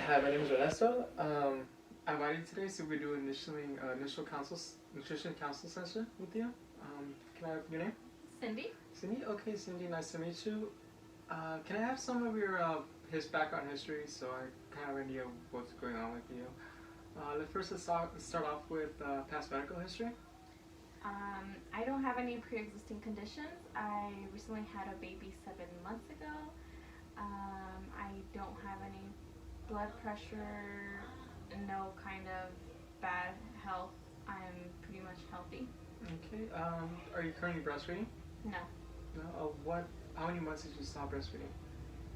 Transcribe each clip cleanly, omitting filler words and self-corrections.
Hi, my name is Ernesto. I'm invited today, so we do initial nutrition council session with you. Can I have your name? Cindy? Cindy? Okay, Cindy, nice to meet you. Can I have some of your his background history so I kind of idea what's going on with you? Let's start off with past medical history. I don't have any pre-existing conditions. I recently had a baby 7 months ago. I don't have any blood pressure, no kind of bad health. I'm pretty much healthy. Okay. Are you currently breastfeeding? No, No. What? How many months did you stop breastfeeding?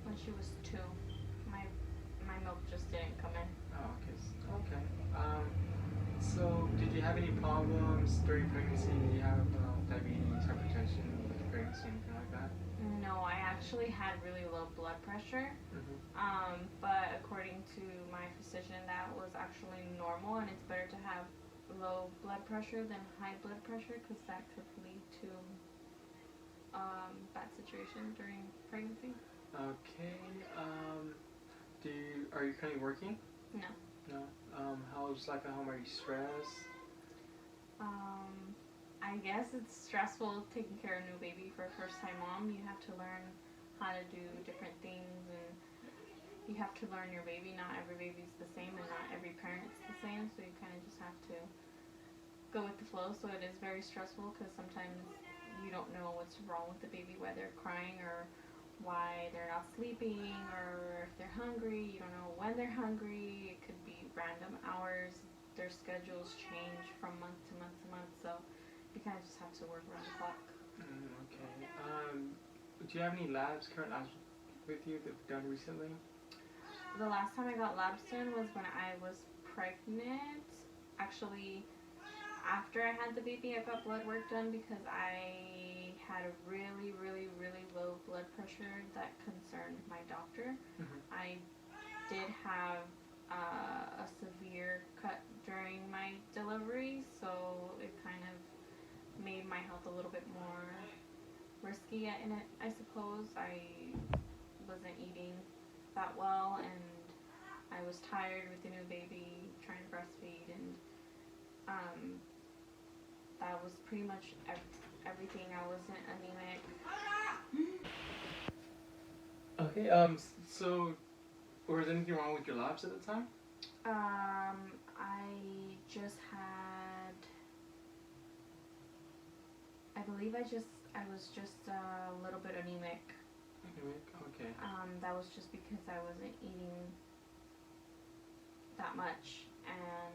when she was 2, my my milk just didn't come in. Oh, okay. Okay. So, did you have any problems during pregnancy? Did you have diabetes, hypertension with the pregnancy, anything like that? No, I actually had really low blood pressure. Mm-hmm. But according to my physician, that was actually normal, and it's better to have low blood pressure than high blood pressure because that could lead to bad situation during pregnancy. Okay. Are you currently working? No. No. How's life at home? Are you stressed? Um, I guess it's stressful taking care of a new baby for a first time mom. You have to learn how to do different things, and you have to learn your baby. Not every baby's the same, and not every parent's the same, so you kind of just have to go with the flow. So it is very stressful because sometimes you don't know what's wrong with the baby, why they're crying or why they're not sleeping or if they're hungry. You don't know when they're hungry. It could be random hours. Their schedules change from month to month to month, so you kind of just have to work around the clock. Okay. Do you have any current labs with you that you've done recently? The last time I got labs done was when I was pregnant. Actually, after I had the baby, I got blood work done because I had a really, really, really low blood pressure that concerned my doctor. Mm-hmm. I did have a severe cut during my delivery, so it kind of made my health a little bit more risky in it, I suppose. I wasn't eating that well, and I was tired with the new baby, trying to breastfeed, and um, that was pretty much everything. I wasn't anemic. Okay. So, was anything wrong with your labs at the time? I just had, I believe I was just a little bit anemic. Anemic. Okay. That was just because I wasn't eating that much, and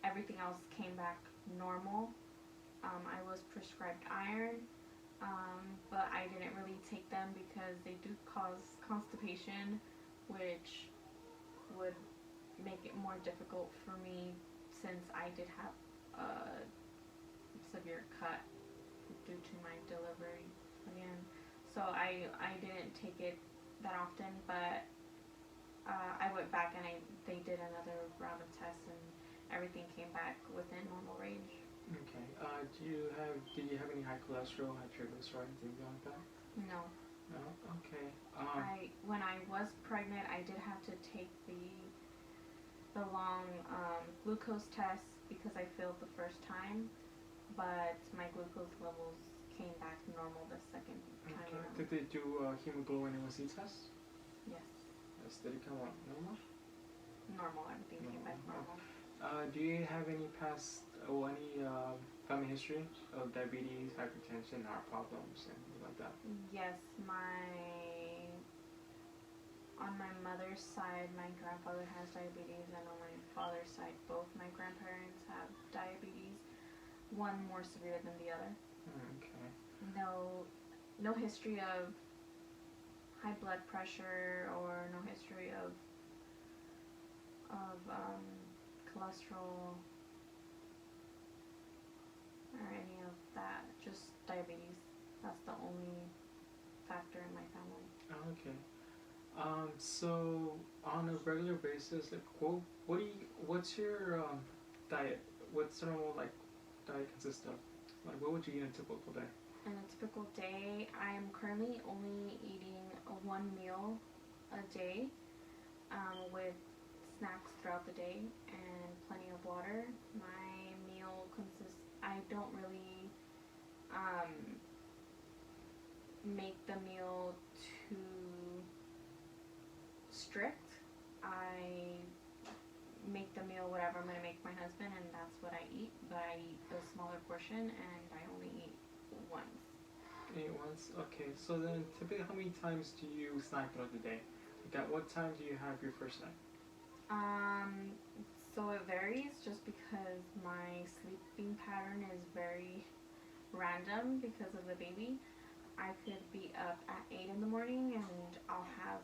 everything else came back normal. I was prescribed iron, but I didn't really take them because they do cause constipation, which would make it more difficult for me since I did have a severe cut due to my delivery again. So I didn't take it that often, but I went back and they did another round of tests, and everything came back within normal range. Okay. Did you have any high cholesterol, high triglycerides, things like that? No. No. Okay. When I was pregnant, I did have to take the long glucose test because I failed the first time, but my glucose levels came back normal the second time Okay. around. Did they do hemoglobin A1C test? Yes. Yes. Did it come out normal? Normal. Everything came back normal. Do you have any family history of diabetes, hypertension, heart problems, anything like that? Yes, on my mother's side, my grandfather has diabetes, and on my father's side, both my grandparents have diabetes. One more severe than the other. Okay. No history of high blood pressure or no history of cholesterol or any of that. Just diabetes. That's the only factor in my family. Okay. So on a regular basis, like, what's your diet? What's normal diet consist of? Like, what would you eat in a typical day? In a typical day, I am currently only eating one meal a day, with snacks throughout the day and plenty of water. My meal consists. I don't really make the meal too strict. I make the meal whatever I'm gonna make my husband, and that's what I eat. But I eat a smaller portion, and I only eat once. Eat once. Okay. So then, typically, how many times do you snack throughout the day? Like, at what time do you have your first snack? So it varies just because my sleeping pattern is very random because of the baby. I could be up at 8 in the morning and I'll have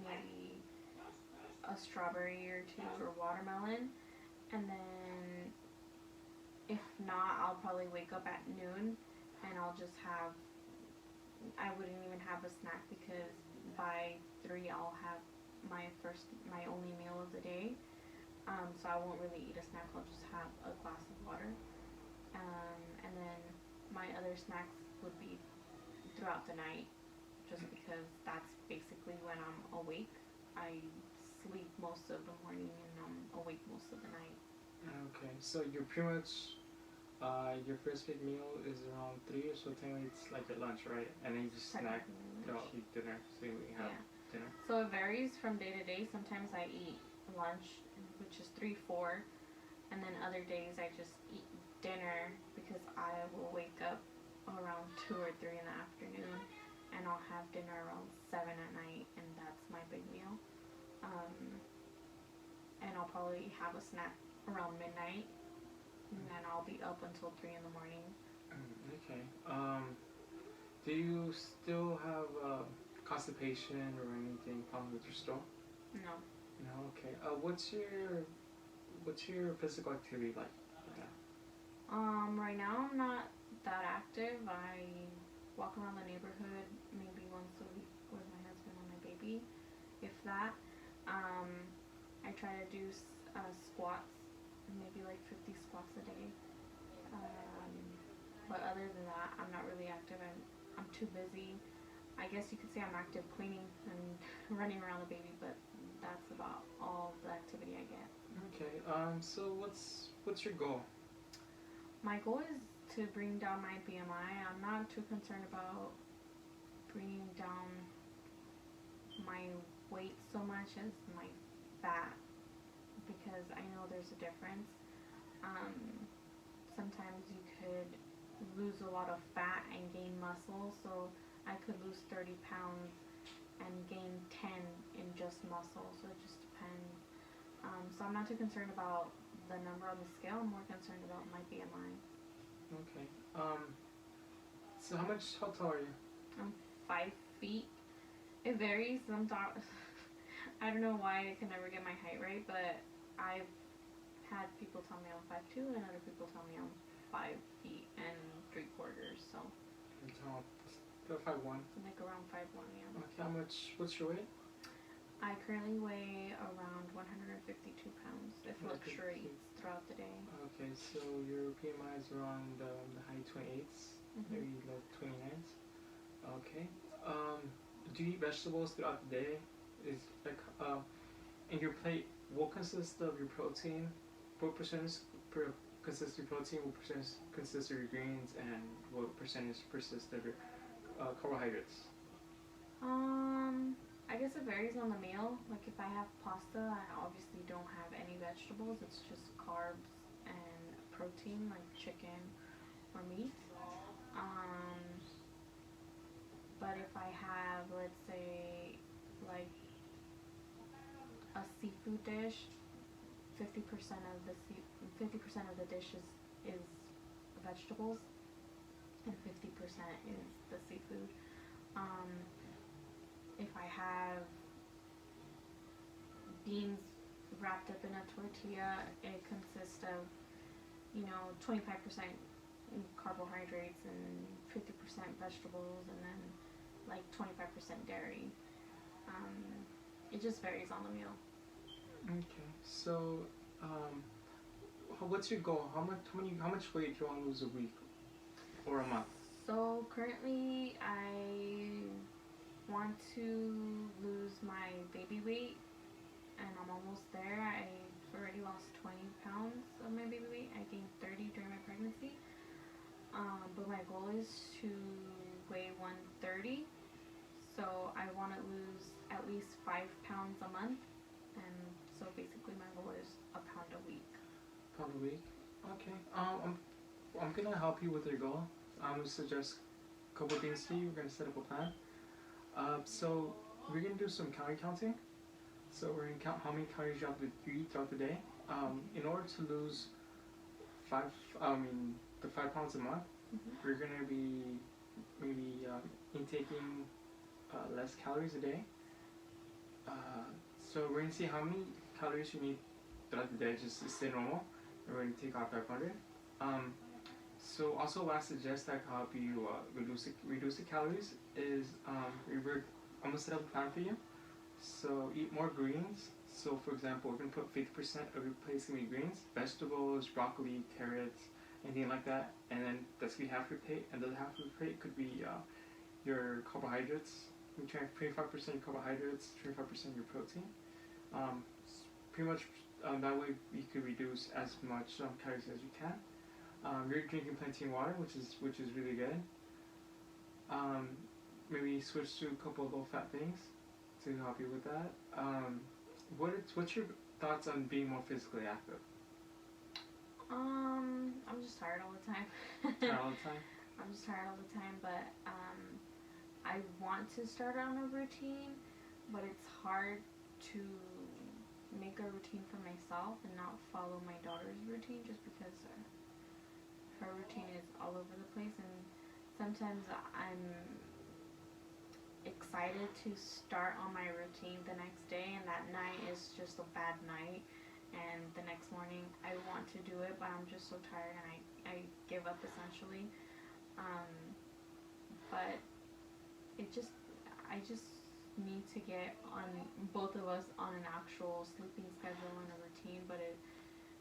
maybe a strawberry or two or watermelon, and then if not, I'll probably wake up at noon and I'll just have, I wouldn't even have a snack because by 3 I'll have my only meal of the day. So I won't really eat a snack, I'll just have a glass of water. And then my other snacks would be throughout the night, just because that's basically when I'm awake. I sleep most of the morning and I'm awake most of the night. Okay. So you're pretty much your first big meal is around 3, so technically it's like your lunch, right? And then you just snack throughout dinner, so you have dinner. So it varies from day to day. Sometimes I eat lunch, which is 3, 4, and then other days I just eat dinner because I will wake up around 2 or 3 in the afternoon, and I'll have dinner around 7 at night, and that's my big meal. And I'll probably have a snack around midnight, and then I'll be up until 3 in the morning. Okay. Do you still have constipation or anything problem with your stool? No. No. Okay. What's your physical activity like? Right now I'm not that active. I walk around the neighborhood maybe once a week with my husband and my baby, if that. I try to do squats, maybe like 50 squats a day. But other than that, I'm not really active. I'm too busy. I guess you could say I'm active cleaning and running around the baby, but that's about all the activity I get. Okay. So what's your goal? My goal is to bring down my BMI. I'm not too concerned about bringing down my weight so much as my fat, because I know there's a difference. Sometimes you could lose a lot of fat and gain muscle, so I could lose 30 pounds and gain 10 in just muscle, so it just depends. So I'm not too concerned about the number on the scale, I'm more concerned about my BMI. Okay. So how tall are you? I'm 5 feet. It varies. I don't know why I can never get my height right, but I've had people tell me I'm 5'2", and other people tell me I'm 5 feet and 3/4. So. You're tall. Still 5'1". Like around 5'1", yeah. Okay. What's your weight? I currently weigh around 152 pounds. It fluctuates throughout the day. Okay, so your BMI is around the high 28s, maybe low 29s. Okay. Do you eat vegetables throughout the day? Is like in your plate, what consists of your protein? What percentage consists of your protein? What percentage consists of your greens? And what percentage consists of your carbohydrates? I guess it varies on the meal. Like if I have pasta, I obviously don't have any vegetables. It's just carbs and protein, like chicken or meat. But if I have, let's say, like a seafood dish, 50% of the dish is vegetables, and 50% is the seafood. If I have beans wrapped up in a tortilla, it consists of, 25% carbohydrates and 50% vegetables, and then like 25% dairy. It just varies on the meal. Okay, so what's your goal? How much weight do you want to lose a week or a month? So currently, I want to lose my baby weight, and I'm almost there. I of my baby weight. I gained 30 during my pregnancy. But my goal is to weigh 130. So I want to lose at least 5 pounds a month. And so basically my goal is a pound a week. Pound a week. Okay. I'm gonna help you with your goal. I'm gonna suggest a couple things to you. We're gonna set up a plan. So we're gonna do some calorie counting. So we're gonna count how many calories you have to eat throughout the day. In order to lose the 5 pounds a month, we're gonna be maybe intaking less calories a day. So we're gonna see how many calories you need throughout the day just to stay normal. And we're gonna take off 500. So also what I suggest that can help you reduce the calories is I'm gonna set up a plan for you. So eat more greens. So for example, we're gonna put 50% of your plate's gonna be greens, vegetables, broccoli, carrots, anything like that. And then that's gonna be half your plate, and the other half of your plate could be your carbohydrates. 25% your carbohydrates, 25% your protein. Pretty much that way you could reduce as much calories as you can. You're drinking plenty of water, which is really good. Maybe switch to a couple of low-fat things to help you with that. What's your thoughts on being more physically active? I'm just tired all the time. Tired all the time? I'm just tired all the time, but I want to start on a routine, but it's hard to make a routine for myself and not follow my daughter's routine just because her routine is all over the place, and sometimes I'm excited to start on my routine the next day, and that night is just a bad night, and the next morning I want to do it, but I'm just so tired and I give up essentially. But I just need to get on both of us on an actual sleeping schedule and a routine, but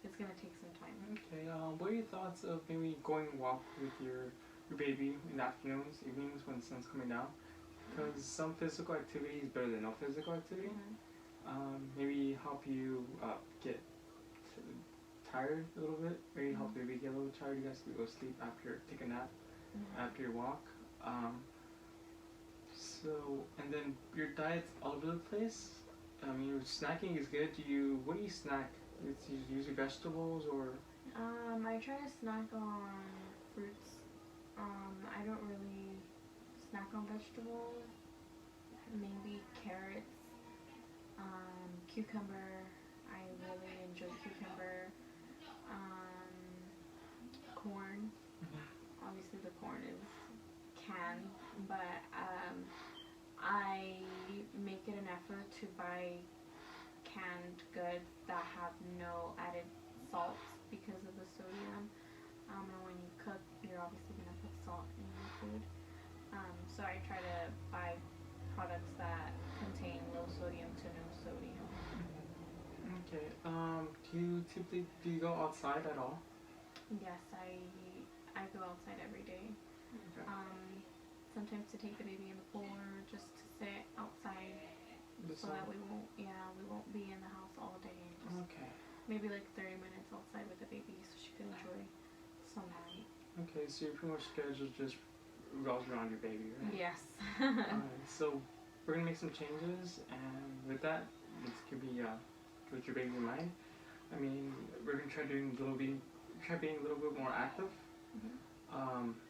it's gonna take some time. Okay. What are your thoughts of maybe going walk with your baby in the afternoons, evenings when the sun's coming down? Because some physical activity is better than no physical activity. Maybe help you get tired a little bit. Maybe help the baby get a little tired. You guys can go sleep after, take a nap after your walk. And then your diet's all over the place. Your snacking is good. What do you snack? It's usually vegetables or? I try to snack on fruits. I don't really snack on vegetables. Maybe carrots, cucumber. I really enjoy cucumber. Corn. Obviously the corn is canned, but I make it an effort to buy canned goods that have no added salts because of the sodium. And when you cook, you're obviously going to put salt in your food. So I try to buy products that contain low sodium to no sodium. Okay. Do you go outside at all? Yes, I go outside every day. Okay. Sometimes to take the baby in the pool or just to sit outside so that we won't be in the house all day. And just maybe like 30 minutes outside with the baby so she can enjoy sunlight. Okay, so your pretty much schedule just revolves around your baby, right? Yes. Alright, so we're gonna make some changes, and with that, this could be with your baby in mind. We're gonna try being a little bit more active.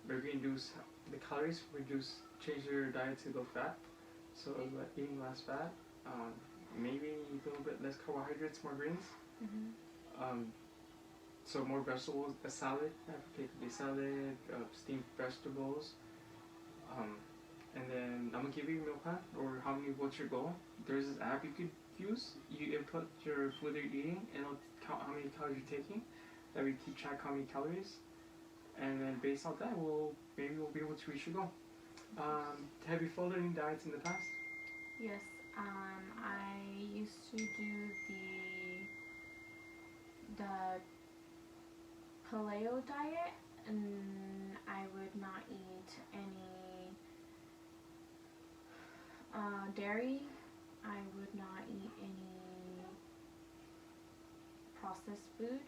We're gonna reduce the calories, change your diet to low fat, so eating less fat, maybe a little bit less carbohydrates, more greens, so more vegetables, a salad, it could be salad, steamed vegetables, and then I'm gonna give you a meal plan, or what's your goal. There's this app you could use, you input your food that you're eating, and it'll count how many calories you're taking, that we keep track how many calories. And then based on that, we'll be able to reach your goal. Have you followed any diets in the past? Yes, I used to do the paleo diet, and I would not eat any dairy. I would not eat any processed food.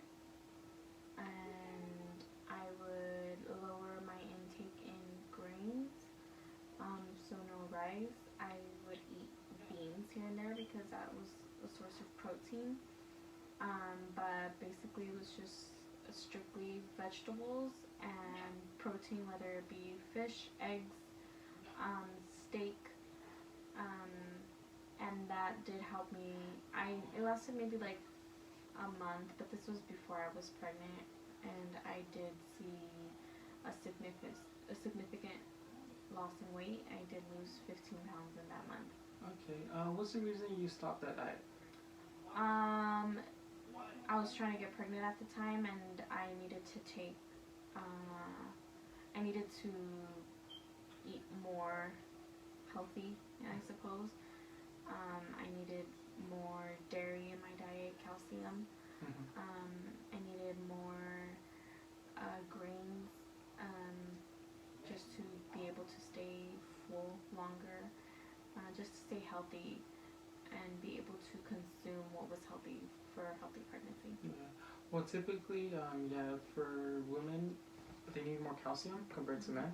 because that was a source of protein. But basically it was just strictly vegetables and protein, whether it be fish, eggs, steak, um, and that did help me. It lasted maybe like a month, but this was before I was pregnant, and I did see a significant loss in weight. I did lose 15 pounds in that month. Okay. What's the reason you stopped that diet? I was trying to get pregnant at the time, and I needed to take. I needed to eat more healthy, I suppose. I needed more dairy in my diet, calcium. I needed more grains, just to be able to stay full longer, just to stay healthy and be able to consume what was healthy for a healthy pregnancy. Yeah. Well, typically, for women, they need more calcium compared to men,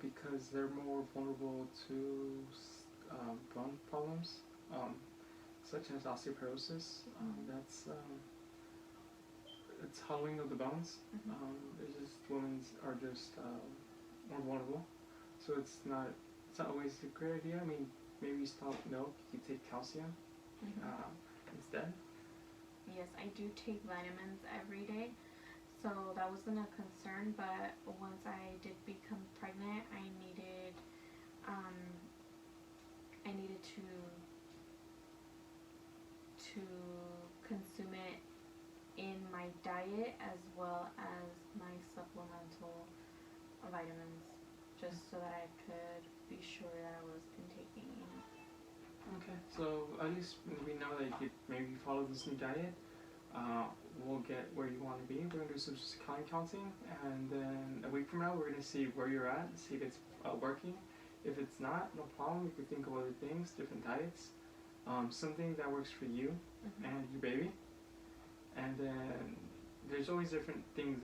because they're more vulnerable to bone problems, such as osteoporosis. That's it's hollowing of the bones. It's just women are just more vulnerable, so it's not always a great idea. I mean, maybe you stop milk, you take calcium instead. Yes, I do take vitamins every day, so that wasn't a concern. But once I did become pregnant, I needed to consume it in my diet as well as my supplemental vitamins, just so that I could be sure that I was intaking enough. Okay, so at least we know that you maybe follow this new diet. We'll get where you want to be. We're gonna do some calorie counting, and then a week from now, we're gonna see where you're at, see if it's working. If it's not, no problem. We could think of other things, different diets, something that works for you and your baby. And then there's always different things